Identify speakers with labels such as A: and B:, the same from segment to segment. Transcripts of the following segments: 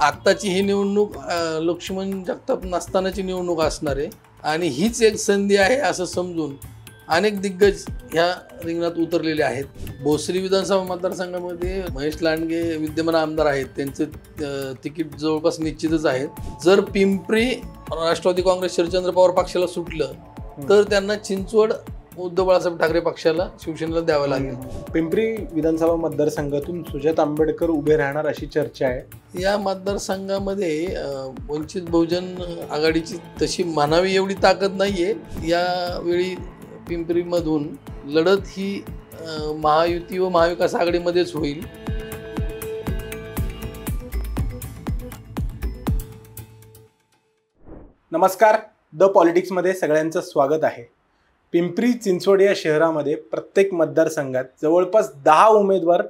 A: आत्ताची ही निवडणूक लक्ष्मण जगताप नसतानाची निवडणूक असणार आहे आणि हीच एक संधी आहे असं समजून अनेक दिग्गज ह्या रिंगणात उतरलेले आहेत. भोसरी विधानसभा मतदारसंघामध्ये महेश लांडगे विद्यमान आमदार आहेत, त्यांचं तिकीट जवळपास निश्चितच आहे. जर पिंपरी राष्ट्रवादी काँग्रेस शरदचंद्र पवार पक्षाला सुटलं तर त्यांना चिंचवड उद्धव बाळासाहेब ठाकरे पक्षाला शिवसेनेला द्यावं लागेल.
B: पिंपरी विधानसभा मतदारसंघातून सुजाता आंबेडकर उभे राहणार अशी चर्चा आहे.
A: या मतदारसंघामध्ये वंचित बहुजन आघाडीची तशी म्हणावी एवढी ताकद नाहीये. यावेळी पिंपरीमधून लढत ही महायुती व महाविकास आघाडीमध्येच होईल.
B: नमस्कार, द पॉलिटिक्समध्ये सगळ्यांचं स्वागत आहे. पिंपरी चिंचवड या शहरामध्ये प्रत्येक मतदारसंघात जवळपास 10 उमेदवार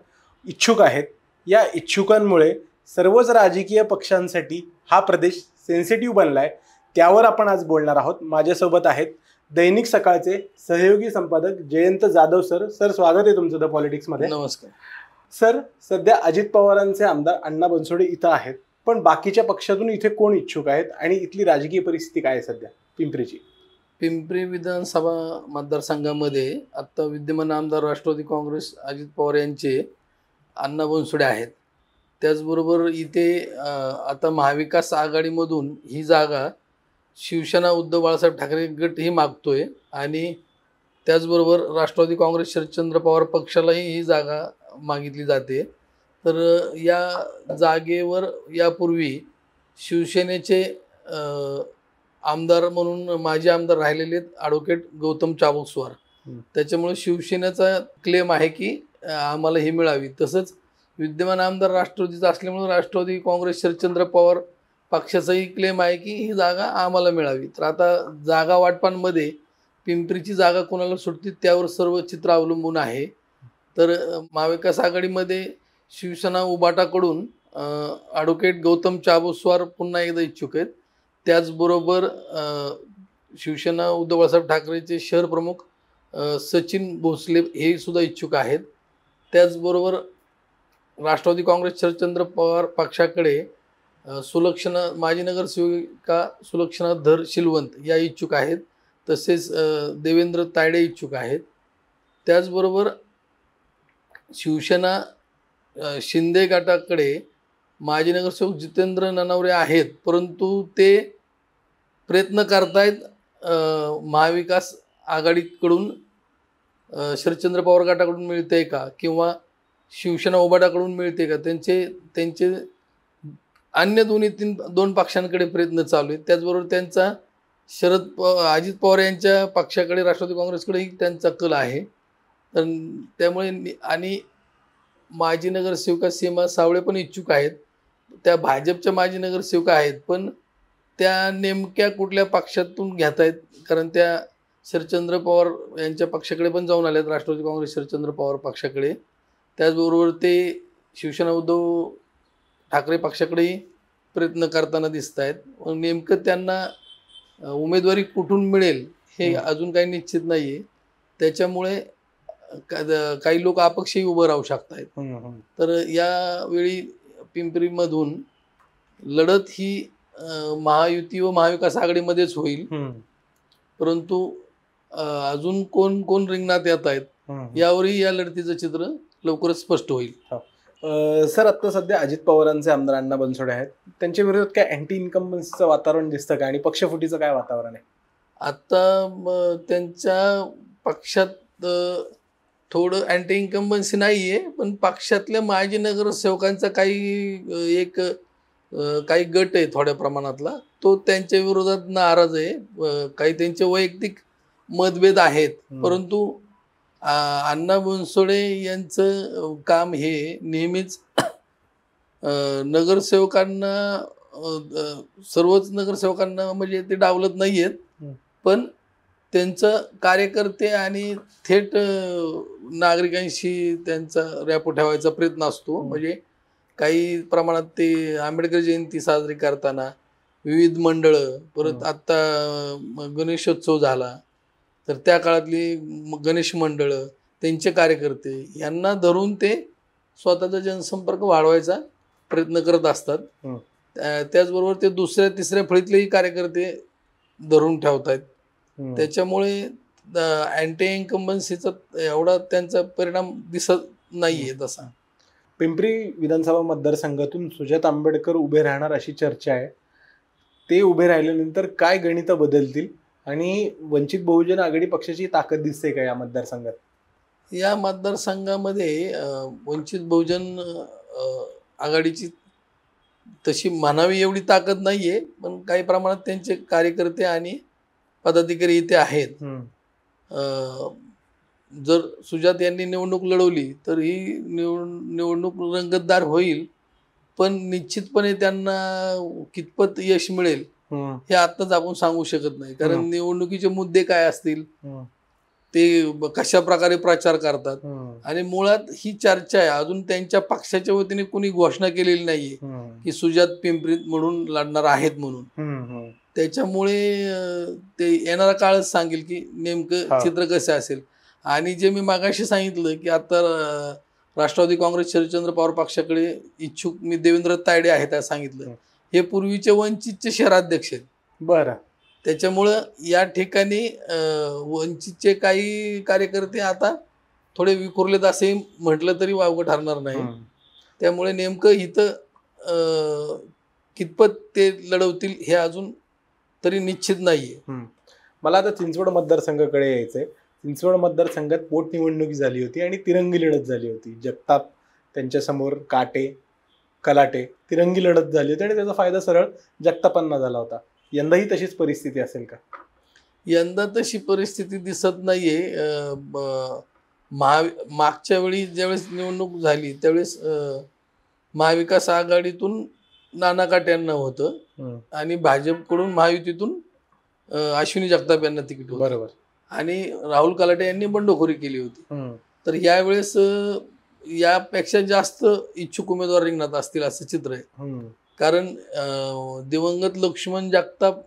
B: इच्छुक आहेत. या इच्छुकांमुळे सर्वच राजकीय पक्षांसाठी हा प्रदेश सेन्सिटिव्ह बनला आहे. त्यावर आपण आज बोलणार आहोत. माझ्यासोबत आहेत दैनिक सकाळचे सहयोगी संपादक जयंत जाधव सर. सर, स्वागत आहे तुमचं द पॉलिटिक्समध्ये.
A: नमस्कार
B: सर. सध्या अजित पवारांचे आमदार अण्णा बनसोडे इथं आहेत, पण बाकीच्या पक्षातून इथे कोण इच्छुक आहेत आणि इथली राजकीय परिस्थिती काय आहे सध्या पिंपरीची?
A: पिंपरी विधानसभा मतदारसंघामध्ये आता विद्यमान आमदार राष्ट्रवादी काँग्रेस अजित पवार यांचे अण्णा बनसोडे आहेत. त्याचबरोबर इथे आता महाविकास आघाडीमधून ही जागा शिवसेना उद्धव बाळासाहेब ठाकरे गट ही मागतोय आणि त्याचबरोबर राष्ट्रवादी काँग्रेस शरदचंद्र पवार पक्षालाही ही जागा मागितली जाते. तर या जागेवर यापूर्वी शिवसेनेचे आमदार म्हणून माजी आमदार राहिलेले ॲडव्होकेट गौतम चाबुकस्वार. त्याच्यामुळे शिवसेनेचा क्लेम आहे की आम्हाला ही मिळावी. तसंच विद्यमान आमदार राष्ट्रवादीचा असल्यामुळे राष्ट्रवादी काँग्रेस शरदचंद्र पवार पक्षाचाही क्लेम आहे की ही जागा आम्हाला मिळावी. तर आता जागा वाटपांमध्ये पिंपरीची जागा कोणाला सुटते त्यावर सर्व चित्र अवलंबून आहे. तर महाविकास आघाडीमध्ये शिवसेना उबाटाकडून ॲडव्होकेट गौतम चाबुकस्वार पुन्हा एकदा इच्छुक आहेत. त्याचबरोबर शिवसेना उद्धव बाळासाहेब ठाकरेचे शहर प्रमुख सचिन भोसले हे सुद्धा इच्छुक आहेत. त्याचबरोबर राष्ट्रवादी काँग्रेस शरदचंद्र पवार पक्षाकडे सुलक्षणा माजी नगरसेविका सुलक्षणा धर शिलवंत या इच्छुक आहेत. तसेच देवेंद्र तायडे इच्छुक आहेत. त्याचबरोबर शिवसेना शिंदे गटाकडे माजी नगरसेवक जितेंद्र ननावरे आहेत, परंतु ते प्रयत्न करतायत महाविकास आघाडीकडून शरदचंद्र पवार गटाकडून मिळते का किंवा शिवसेना उबाटाकडून मिळते का, त्यांचे अन्य दोन पक्षांकडे प्रयत्न चालू आहेत. त्याचबरोबर त्यांचा अजित पवार यांच्या पक्षाकडे राष्ट्रवादी काँग्रेसकडेही त्यांचा कल आहे. तर त्यामुळे आणि माजी नगरसेविका सीमा सावळे पण इच्छुक आहेत. त्या भाजपच्या माजी नगरसेविका आहेत, पण त्या नेमक्या कुठल्या पक्षातून घेत आहेत, कारण त्या शरदचंद्र पवार यांच्या पक्षाकडे पण जाऊन आल्यात, राष्ट्रवादी काँग्रेस शरदचंद्र पवार पक्षाकडे. त्याचबरोबर ते शिवसेना उद्धव ठाकरे पक्षाकडेही प्रयत्न करताना दिसत आहेत. नेमकं त्यांना उमेदवारी कुठून मिळेल हे अजून काही निश्चित नाही आहे. त्याच्यामुळे काही लोक अपक्षही उभं राहू शकत आहेत. तर यावेळी पिंपरीमधून लढत ही महायुती व महाविकास आघाडीमध्येच होईल. परंतु अजून कोण कोण रिंगणात येत आहेत यावरही या लढतीचं चित्र लवकरच स्पष्ट होईल.
B: सर, आता सध्या अजित पवारांचे आमदार अण्णा बनसोडे आहेत, त्यांच्या विरोधात काय अँटी इन्कम्बन्सीचं वातावरण दिसतं का आणि पक्षफुटीचं काय वातावरण आहे?
A: आता त्यांच्या पक्षात थोडं अँटी इन्कम्बन्सी नाही आहे, पण पक्षातल्या माजी नगरसेवकांचा काही गट आहे थोड्या प्रमाणातला, तो त्यांच्या विरोधात नाराज आहे. काही त्यांचे वैयक्तिक मतभेद आहेत, परंतु अण्णा बनसोडे यांचं काम हे नेहमीच नगरसेवकांना सर्वच नगरसेवकांना म्हणजे ते डावलत नाही आहेत, पण त्यांचं कार्यकर्ते आणि थेट नागरिकांशी त्यांचा रॅपो ठेवायचा प्रयत्न असतो. म्हणजे काही प्रमाणात ते आंबेडकर जयंती साजरी करताना विविध मंडळं, परत आत्ता गणेशोत्सव झाला तर त्या काळातली गणेश मंडळं, त्यांचे कार्यकर्ते यांना धरून ते स्वतःचा जनसंपर्क वाढवायचा प्रयत्न करत असतात. त्याचबरोबर ते दुसऱ्या तिसऱ्या फळीतलेही कार्यकर्ते धरून ठेवतायत. त्याच्यामुळे अँटी इन्कम्बन्सीचा एवढा त्यांचा परिणाम दिसत नाहीये तसा.
B: पिंपरी विधानसभा मतदारसंघातून सुजात आंबेडकर उभे राहणार अशी चर्चा आहे. ते उभे राहिल्यानंतर काय गणितं बदलतील आणि वंचित बहुजन आघाडी पक्षाची ताकद दिसते का या मतदारसंघात?
A: या मतदारसंघामध्ये वंचित बहुजन आघाडीची तशी म्हणावी एवढी ताकद नाहीये, पण काही प्रमाणात त्यांचे कार्यकर्ते आणि पदाधिकारी इथे आहेत. जर सुजात यांनी निवडणूक लढवली तर ही निवडणूक रंगतदार होईल, पण निश्चितपणे त्यांना कितपत यश मिळेल हे आत्ताच आपण सांगू शकत नाही. कारण निवडणुकीचे मुद्दे काय असतील, ते कशा प्रकारे प्रचार करतात, आणि मुळात ही चर्चा आहे. अजून त्यांच्या पक्षाच्या वतीने कोणी घोषणा केलेली नाहीये की सुजात पिंपरीत म्हणून लढणार आहेत म्हणून. त्याच्यामुळे ते येणारा काळच सांगेल की नेमकं चित्र कसं असेल. आणि जे मी मागाशी सांगितलं की आता राष्ट्रवादी काँग्रेस शरदचंद्र पवार पक्षाकडे इच्छुक मी देवेंद्र तायडे आहेत असं सांगितलं. हे पूर्वीचे वंचितचे शहराध्यक्ष आहेत.
B: बरं.
A: त्याच्यामुळं या ठिकाणी वंचितचे काही कार्यकर्ते आता थोडे विखुरलेत असे म्हटलं तरी वावगं ठरणार नाही. त्यामुळे नेमकं इथं कितपत ते लढवतील हे अजून तरी निश्चित नाहीये.
B: मला आता चिंचवड मतदारसंघाकडे यायचंय. चिंचवड मतदारसंघात पोटनिवडणुकी झाली होती आणि तिरंगी लढत झाली होती. जगताप त्यांच्यासमोर काटे कलाटे तिरंगी लढत झाली होती आणि त्याचा फायदा सरळ जगतापांना झाला होता. यंदाही तशीच परिस्थिती असेल का?
A: यंदा तशी परिस्थिती दिसत नाहीये. मागच्या वेळी ज्यावेळेस निवडणूक झाली त्यावेळेस महाविकास आघाडीतून नाना काटे यांना होतं आणि भाजपकडून महायुतीतून अश्विनी जगताप यांना तिकीट होतं.
B: बरोबर.
A: आणि राहुल कलाटे यांनी बंडखोरी केली होती. तर यावेळेस यापेक्षा जास्त इच्छुक उमेदवार रिंगणात असतील असं चित्र आहे. कारण दिवंगत लक्ष्मण जगताप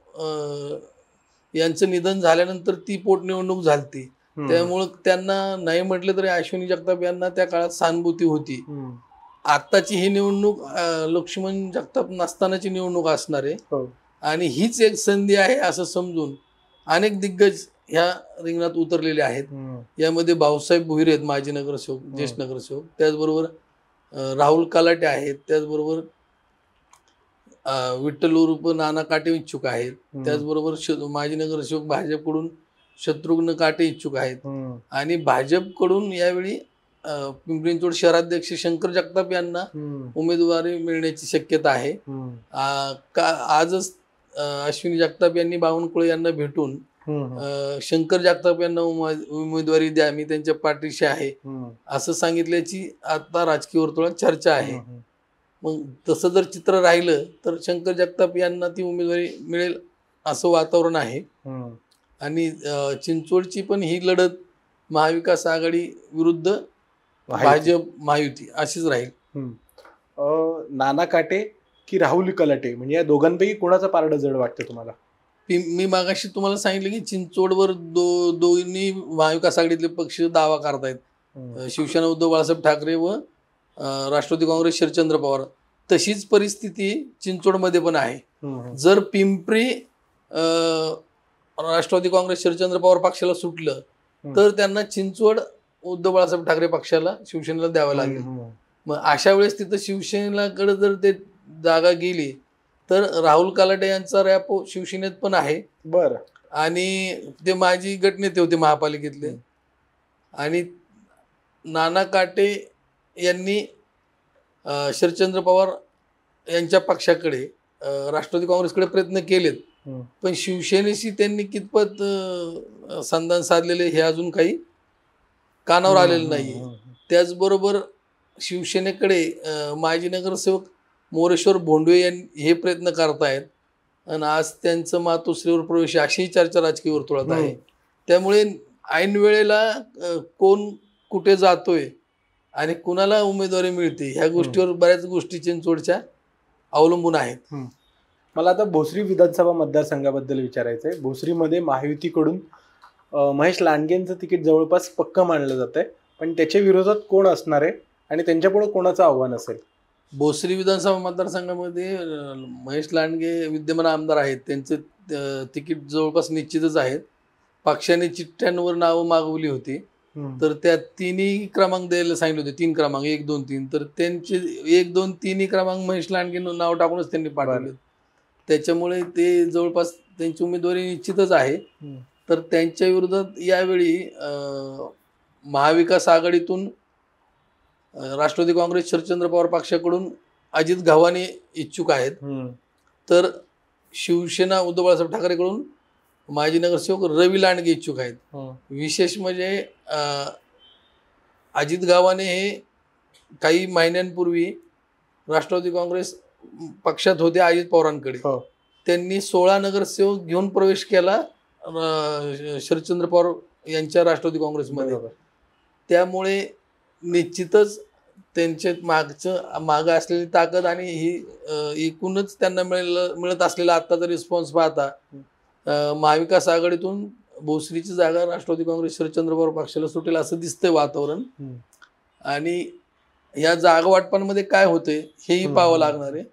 A: यांचं निधन झाल्यानंतर ती पोटनिवडणूक झाली. त्यामुळं त्यांना नाही म्हटलं तरी अश्विनी जगताप यांना त्या काळात सहानुभूती होती. आत्ताची ही निवडणूक लक्ष्मण जगताप नसतानाची निवडणूक असणार आहे आणि हीच एक संधी आहे असं समजून अनेक दिग्गज ह्या रिंगणात उतरलेले आहेत. यामध्ये भाऊसाहेब भोईर आहेत, माजी नगरसेवक, ज्येष्ठ नगरसेवक. त्याचबरोबर राहुल कलाटे आहेत. त्याचबरोबर विठ्ठल उर्फ नाना काटे इच्छुक आहेत. त्याचबरोबर माजी नगरसेवक भाजपकडून शत्रुघ्न काटे इच्छुक आहेत. आणि भाजपकडून यावेळी पिंपरी चिंचवड शहराध्यक्ष शंकर जगताप यांना उमेदवारी मिळण्याची शक्यता आहे. आजच अश्विनी जगताप यांनी बावनकुळे यांना भेटून शंकर जगताप यांना उमेदवारी द्या, मी त्यांच्या पाठीशी आहे असं सांगितल्याची आता राजकीय वर्तुळात चर्चा आहे. मग तसं जर चित्र राहिलं तर शंकर जगताप यांना ती उमेदवारी मिळेल असं वातावरण आहे. आणि चिंचवडची पण ही लढत महाविकास आघाडी विरुद्ध भाजप महायुती अशीच राहील.
B: नाना काटे की राहुल कलाटे म्हणजे या दोघांपैकी कोणाचं पारडं जड वाटतं तुम्हाला?
A: मी मागाशी तुम्हाला सांगितलं की चिंचवडवर दोन्ही महाविकास आघाडीतले पक्ष दावा करतायत. शिवसेना उद्धव बाळासाहेब ठाकरे व राष्ट्रवादी काँग्रेस शरदचंद्र पवार. तशीच परिस्थिती चिंचवडमध्ये पण आहे. जर पिंपरी राष्ट्रवादी काँग्रेस शरदचंद्र पवार पक्षाला सुटलं तर त्यांना चिंचवड उद्धव बाळासाहेब ठाकरे पक्षाला शिवसेनेला द्यावं लागेल. मग अशा वेळेस तिथं शिवसेनेकडे जर ते जागा गेली तर राहुल कलाटे यांचा रॅपो शिवसेनेत पण आहे.
B: बरं.
A: आणि ते माजी गटनेते होते महापालिकेतले. आणि नाना काटे यांनी शरदचंद्र पवार यांच्या पक्षाकडे राष्ट्रवादी काँग्रेसकडे प्रयत्न केलेत, पण शिवसेनेशी त्यांनी कितपत संधान साधलेले हे अजून काही कानावर आलेलं नाही. त्याचबरोबर शिवसेनेकडे माजी नगरसेवक मोरेश्वर भोंडवे यांनी हे प्रयत्न करतायत आणि आज त्यांचं मातोश्रीवर प्रवेश अशीही चर्चा राजकीय वर्तुळात आहे. त्यामुळे ऐन वेळेला कोण कुठे जातोय आणि कुणाला उमेदवारी मिळते ह्या गोष्टीवर बऱ्याच गोष्टी चिंचवडच्या अवलंबून आहेत.
B: मला आता भोसरी विधानसभा मतदारसंघाबद्दल विचारायचं आहे. भोसरीमध्ये महायुतीकडून महेश लांडगेंचं तिकीट जवळपास पक्क मानलं जात आहे, पण त्याच्या विरोधात कोण असणार आहे आणि त्यांच्यापुढे कोणाचं आव्हान असेल?
A: भोसरी विधानसभा मतदारसंघामध्ये महेश लांडगे विद्यमान आमदार आहेत, त्यांचं तिकीट जवळपास निश्चितच आहेत. पक्षाने चिठ्ठ्यांवर नावं मागवली होती, तर त्या तिन्ही क्रमांक द्यायला सांगितले होते. 3 क्रमांक 1, 2, 3, तर त्यांचे 1, 2, तिन्ही क्रमांक महेश लांडगे नाव टाकूनच त्यांनी पाठवले. त्याच्यामुळे ते जवळपास त्यांची उमेदवारी निश्चितच आहे. तर त्यांच्या विरोधात यावेळी महाविकास आघाडीतून राष्ट्रवादी काँग्रेस शरदचंद्र पवार पक्षाकडून अजित गव्हाणे इच्छुक आहेत. तर शिवसेना उद्धव बाळासाहेब ठाकरेकडून माजी नगरसेवक रवी लांडगे इच्छुक आहेत. विशेष म्हणजे अजित गव्हाणे हे काही महिन्यांपूर्वी राष्ट्रवादी काँग्रेस पक्षात होते अजित पवारांकडे. त्यांनी 16 नगरसेवक घेऊन प्रवेश केला शरदचंद्र पवार यांच्या राष्ट्रवादी काँग्रेसमध्ये. त्यामुळे निश्चितच त्यांचे मागं असलेली ताकद आणि ही एकूणच त्यांना मिळत असलेला आत्ताचा रिस्पॉन्स पाहता महाविकास आघाडीतून भोसरीची जागा राष्ट्रवादी काँग्रेस शरदचंद्र पवार पक्षाला सुटेल असं दिसतंय वातावरण. आणि या जागा वाटपांमध्ये काय होते हेही पाहावं लागणार आहे.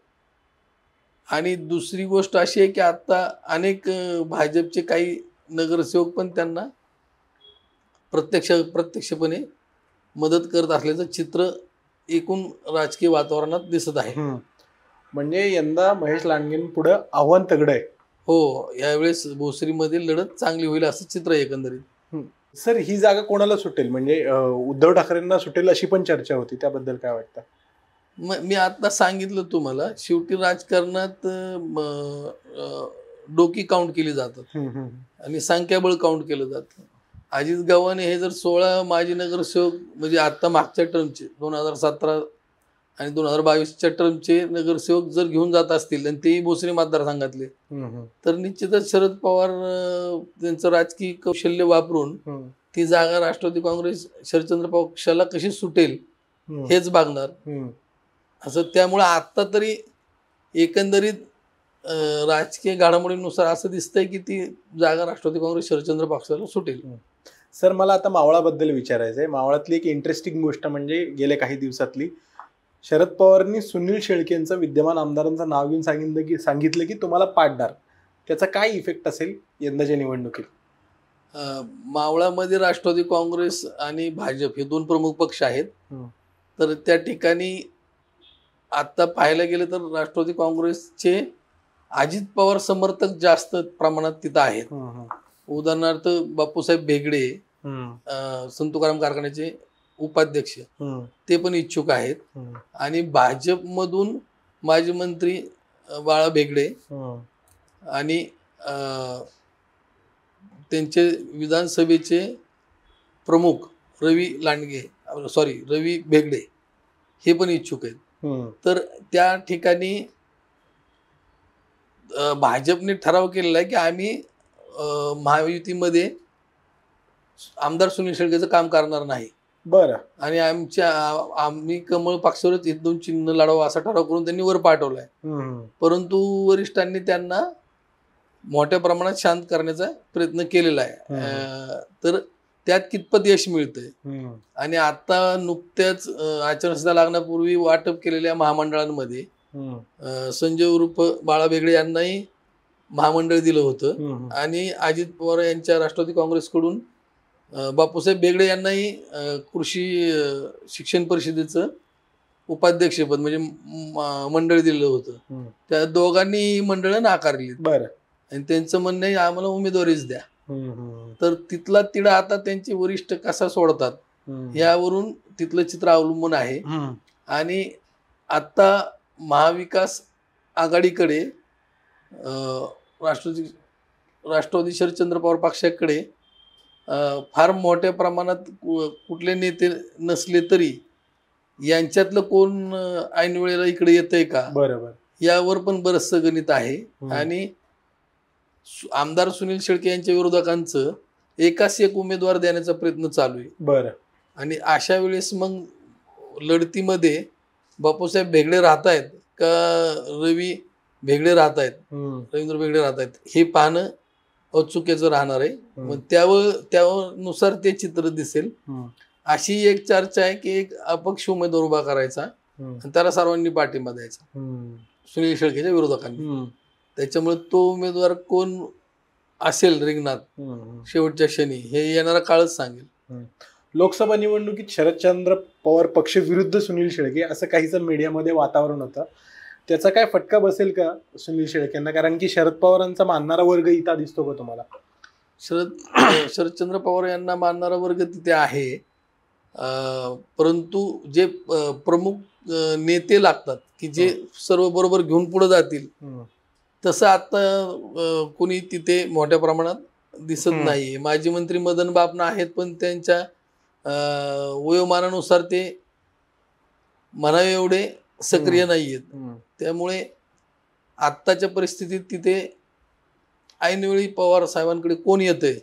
A: आणि दुसरी गोष्ट अशी आहे की आता अनेक भाजपचे काही नगरसेवक पण त्यांना प्रत्यक्षपणे मदत करत असल्याचं चित्र एकूण राजकीय वातावरणात दिसत आहे.
B: म्हणजे यंदा महेश लांडगेंपुढे आव्हान तगड आहे.
A: हो, यावेळेस भोसरीमध्ये लढत चांगली होईल असं चित्र आहे एकंदरीत.
B: सर, ही जागा कोणाला सुटेल? म्हणजे उद्धव ठाकरेंना सुटेल अशी पण चर्चा होती, त्याबद्दल काय वाटतं?
A: मी आता सांगितलं तुम्हाला, शेवटी राजकारणात डोकी काउंट केली जातात आणि संख्याबळ काउंट केलं जातं. अजित गव्हाणे हे जर 16 माजी नगरसेवक म्हणजे आता मागच्या टर्मचे 2017 आणि 2022च्या टर्मचे नगरसेवक जर घेऊन जात असतील आणि तेही भोसरी मतदारसंघातले, तर निश्चितच शरद पवार त्यांचं राजकीय कौशल्य वापरून ती जागा राष्ट्रवादी काँग्रेस शरदचंद्र पक्षाला कशी सुटेल हेच बघणार असं. त्यामुळे आता तरी एकंदरीत राजकीय घडामोडीनुसार असं दिसतंय की ती जागा राष्ट्रवादी काँग्रेस शरदचंद्र पक्षाला सुटेल.
B: सर, मला आता मावळाबद्दल विचारायचं आहे. मावळातली एक इंटरेस्टिंग गोष्ट म्हणजे गेल्या काही दिवसातली शरद पवारांनी सुनील शेळकेंचं विद्यमान आमदारांचं नाव घेऊन सांगितलं की तुम्हाला पाडणार. त्याचा काय इफेक्ट असेल यंदाच्या निवडणुकीत?
A: मावळामध्ये राष्ट्रवादी काँग्रेस आणि भाजप हे 2 प्रमुख पक्ष आहेत. तर त्या ठिकाणी आता पाहायला गेलं तर राष्ट्रवादी काँग्रेसचे अजित पवार समर्थक जास्त प्रमाणात तिथं आहेत. उदाहरणार्थ बापूसाहेब भेगडे, संत तुकाराम कारखान्याचे उपाध्यक्ष, ते पण इच्छुक आहेत. आणि भाजपमधून माजी मंत्री बाळा भेगडे आणि त्यांचे विधानसभेचे प्रमुख रवी भेगडे हे पण इच्छुक आहेत. तर त्या ठिकाणी भाजपने ठराव केलेला आहे की आम्ही महायुतीमध्ये आमदार सुनील शेळकेचं काम करणार नाही.
B: बरं.
A: आणि आम्ही कमळ पक्षावरच 1-2 चिन्ह लढवा असा ठराव करून त्यांनी वर पाठवलाय. परंतु वरिष्ठांनी त्यांना मोठ्या प्रमाणात शांत करण्याचा प्रयत्न केलेला आहे. तर त्यात कितपत यश मिळतंय. आणि आता नुकत्याच आचारसंहिता लागण्यापूर्वी वाटप केलेल्या महामंडळांमध्ये संजय उर्फ बाळा भेगडे यांनाही महामंडळ दिलं होतं. आणि अजित पवार यांच्या राष्ट्रवादी काँग्रेसकडून बापूसाहेब भेगडे यांनाही कृषी शिक्षण परिषदेचं उपाध्यक्षपद म्हणजे मंडळ दिलं होतं. त्या दोघांनी मंडळ नाकारली.
B: बरं.
A: आणि त्यांचं म्हणणं आहे आम्हाला उमेदवारीच द्या. तर तिथला तिढा आता त्यांचे वरिष्ठ कसा सोडतात यावरून तिथलं चित्र अवलंबून आहे. आणि आता महाविकास आघाडीकडे राष्ट्रवादी शरदचंद्र पवार पक्षाकडे फार मोठ्या प्रमाणात कुठले नेते नसले तरी यांच्यातलं कोण ऐन वेळेला इकडे येतंय का,
B: बरोबर,
A: यावर पण बरंचसं गणित आहे. आणि आमदार सुनील शेळके यांच्या विरोधकांचं एकाच एक उमेदवार देण्याचा प्रयत्न चालू आहे.
B: बरं.
A: आणि अशा वेळेस मग लढतीमध्ये बापूसाहेब भेगडे राहत आहेत का रवी भेगडे राहत आहेत, रवींद्र भेगडे राहत आहेत, हे पाहणं औत्सुक्याचं राहणार आहे. मग त्यानुसार ते चित्र दिसेल. अशी एक चर्चा आहे की एक अपक्ष उमेदवार उभा करायचा आणि त्याला सर्वांनी पाठिंबा द्यायचा सुनील शेळकेच्या विरोधकांनी. त्याच्यामुळे तो उमेदवार कोण असेल रिंगणात शेवटच्या क्षणी हे येणारा काळच सांगेल.
B: लोकसभा निवडणुकीत शरदचंद्र पवार पक्ष विरुद्ध सुनील शेळके असं काहीच मीडियामध्ये वातावरण होतं. त्याचा काय फटका बसेल का सुनील शेळकेंना? कारण की शरद पवारांचा मानणारा वर्ग इथं दिसतो का तुम्हाला?
A: शरदचंद्र पवार यांना मानणारा वर्ग तिथे आहे, परंतु जे प्रमुख नेते लागतात की जे सर्व बरोबर घेऊन पुढे जातील तसं आता कोणी तिथे मोठ्या प्रमाणात दिसत नाहीये. माजी मंत्री मदन बापना आहेत, पण त्यांच्या वयोमानानुसार ते म्हणावे एवढे सक्रिय नाहीयेत. त्यामुळे आत्ताच्या परिस्थितीत तिथे ऐनवेळी पवार साहेबांकडे कोण येतंय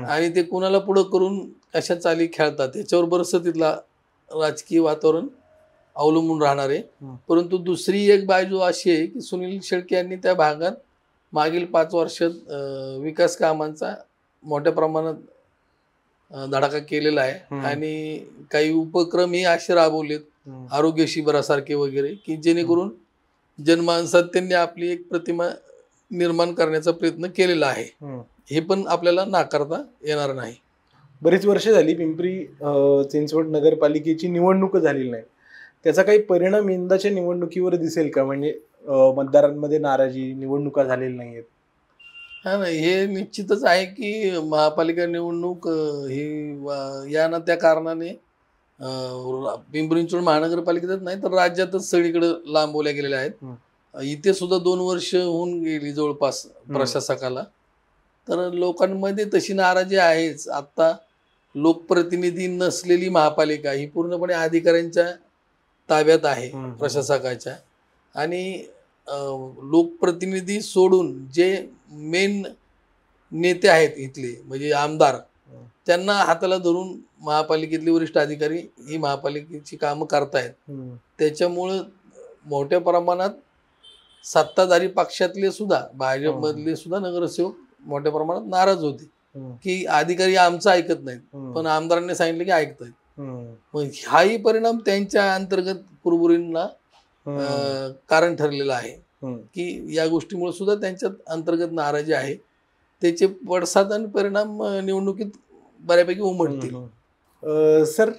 A: आणि ते कोणाला पुढं करून कशा चाली खेळतात याच्यावर बरंचसं तिथला राजकीय वातावरण अवलंबून राहणार आहे. परंतु दुसरी एक बाजू अशी आहे की सुनील शेळके यांनी त्या भागात मागील 5 वर्षात विकास कामांचा मोठ्या प्रमाणात धडाका केलेला आहे आणि काही उपक्रमही असे राबवलेत, आरोग्य शिबिरासारखे वगैरे, की जेणेकरून जनमानसात त्यांनी आपली एक प्रतिमा निर्माण करण्याचा प्रयत्न केलेला आहे. हे पण आपल्याला नाकारता येणार नाही.
B: बरीच वर्ष झाली पिंपरी चिंचवड नगरपालिकेची निवडणूक झालेली नाही. त्याचा काही परिणाम यंदाच्या निवडणुकीवर दिसेल का? म्हणजे मतदारांमध्ये नाराजी, निवडणुका झालेल्या नाहीयेत.
A: हा ना, हे निश्चितच आहे की महापालिका निवडणूक ही या ना त्या कारणाने पिंपरी चिंचवड महानगरपालिकेतच नाही तर राज्यातच सगळीकडे लांबवल्या गेलेल्या आहेत. इथे सुद्धा 2 वर्ष होऊन गेली जवळपास प्रशासकाला. तर लोकांमध्ये तशी नाराजी आहेच. आता लोकप्रतिनिधी नसलेली महापालिका ही पूर्णपणे अधिकाऱ्यांच्या ताब्यात आहे प्रशासकाच्या, आणि लोकप्रतिनिधी सोडून जे मेन नेते आहेत इथले म्हणजे आमदार, त्यांना हाताला धरून महापालिकेतले वरिष्ठ अधिकारी ही महापालिकेची कामं करतायत. त्याच्यामुळं मोठ्या प्रमाणात सत्ताधारी पक्षातले सुद्धा, भाजपमधले सुद्धा नगरसेवक मोठ्या प्रमाणात नाराज होते की अधिकारी आमचं ऐकत नाहीत, पण आमदारांनी सांगितलं की ऐकतायत. मग हाही परिणाम त्यांच्या अंतर्गत कुरबुरींना कारण ठरलेलं आहे की या गोष्टीमुळे सुद्धा त्यांच्यात अंतर्गत नाराजी आहे. त्याचे पडसाद आणि परिणाम निवडणुकीत बऱ्यापैकी उमटतील.
B: सर,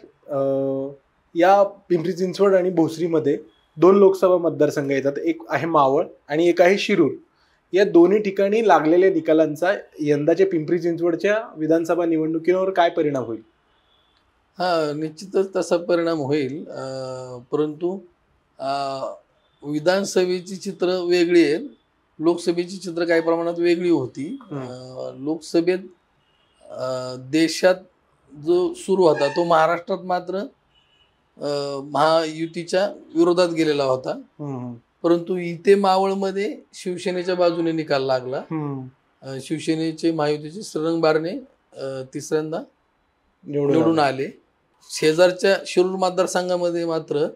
B: या पिंपरी चिंचवड आणि भोसरीमध्ये 2 लोकसभा मतदारसंघ येतात. एक आहे मावळ आणि एक आहे शिरूर. या दोन्ही ठिकाणी लागलेल्या निकालांचा यंदाच्या पिंपरी चिंचवडच्या विधानसभा निवडणुकीवर काय परिणाम होईल?
A: हा, निश्चितच तसा परिणाम होईल. परंतु विधानसभेची चित्र वेगळी आहे, लोकसभेची चित्र काही प्रमाणात वेगळी होती. लोकसभेत देशात जो सुरू होता तो महाराष्ट्रात मात्र महायुतीच्या विरोधात गेलेला होता. परंतु इथे मावळमध्ये शिवसेनेच्या बाजूने निकाल लागला. शिवसेनेचे महायुतीचे श्रीरंग बारणे तिसऱ्यांदा निवडून आले. शेजारच्या शिरूर मतदारसंघामध्ये मात्र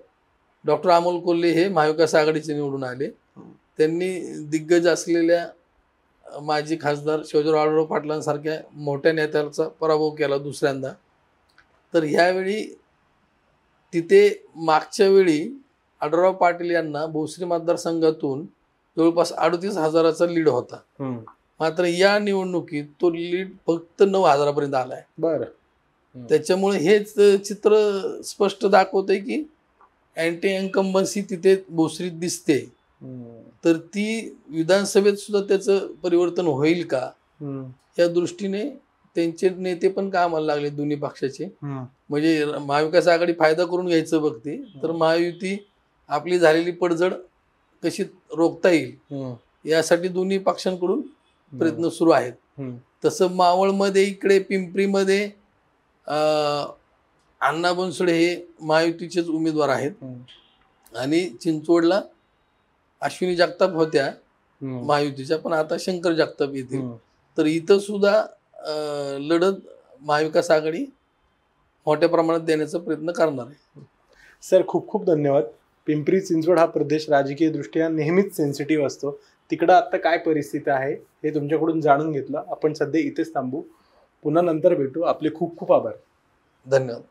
A: डॉक्टर अमोल कोल्हे हे महाविकास आघाडीचे निवडून आले. त्यांनी दिग्गज असलेल्या माजी खासदार शिवाजीराव आढळराव पाटलांसारख्या मोठ्या नेत्याचा पराभव केला दुसऱ्यांदा. तर ह्यावेळी तिथे मागच्या वेळी आढळराव पाटील यांना भोसरी मतदारसंघातून जवळपास 38,000चा लीड होता. मात्र या निवडणुकीत तो लीड फक्त 9,000पर्यंत आलाय.
B: बरं.
A: त्याच्यामुळे हेच चित्र स्पष्ट दाखवतंय की अँटी इन्कम्बन्सी तिथे भोसरीत दिसते. तर ती विधानसभेत सुद्धा त्याचं परिवर्तन होईल का या दृष्टीने त्यांचे नेते पण कामाला लागले दोन्ही पक्षाचे. म्हणजे महाविकास आघाडी फायदा करून घ्यायचं बघते, तर महायुती आपली झालेली पडझड कशी रोखता येईल यासाठी दोन्ही पक्षांकडून प्रयत्न सुरू आहेत. तसं मावळमध्ये, इकडे पिंपरीमध्ये अण्णा बनसोडे हे महायुतीचेच उमेदवार आहेत आणि चिंचवडला अश्विनी जगताप होत्या महायुतीच्या, पण आता शंकर जगताप येतील. तर इथं सुद्धा लढत महाविकास आघाडी मोठ्या प्रमाणात देण्याचा प्रयत्न करणार आहे.
B: सर, खूप खूप धन्यवाद. पिंपरी चिंचवड हा प्रदेश राजकीय दृष्ट्या नेहमीच सेन्सिटिव्ह असतो. तिकडं आता काय परिस्थिती आहे हे तुमच्याकडून जाणून घेतलं. आपण सध्या इथेच थांबू, पुन्हा नंतर भेटू. आपले खूप खूप आभार.
A: धन्यवाद.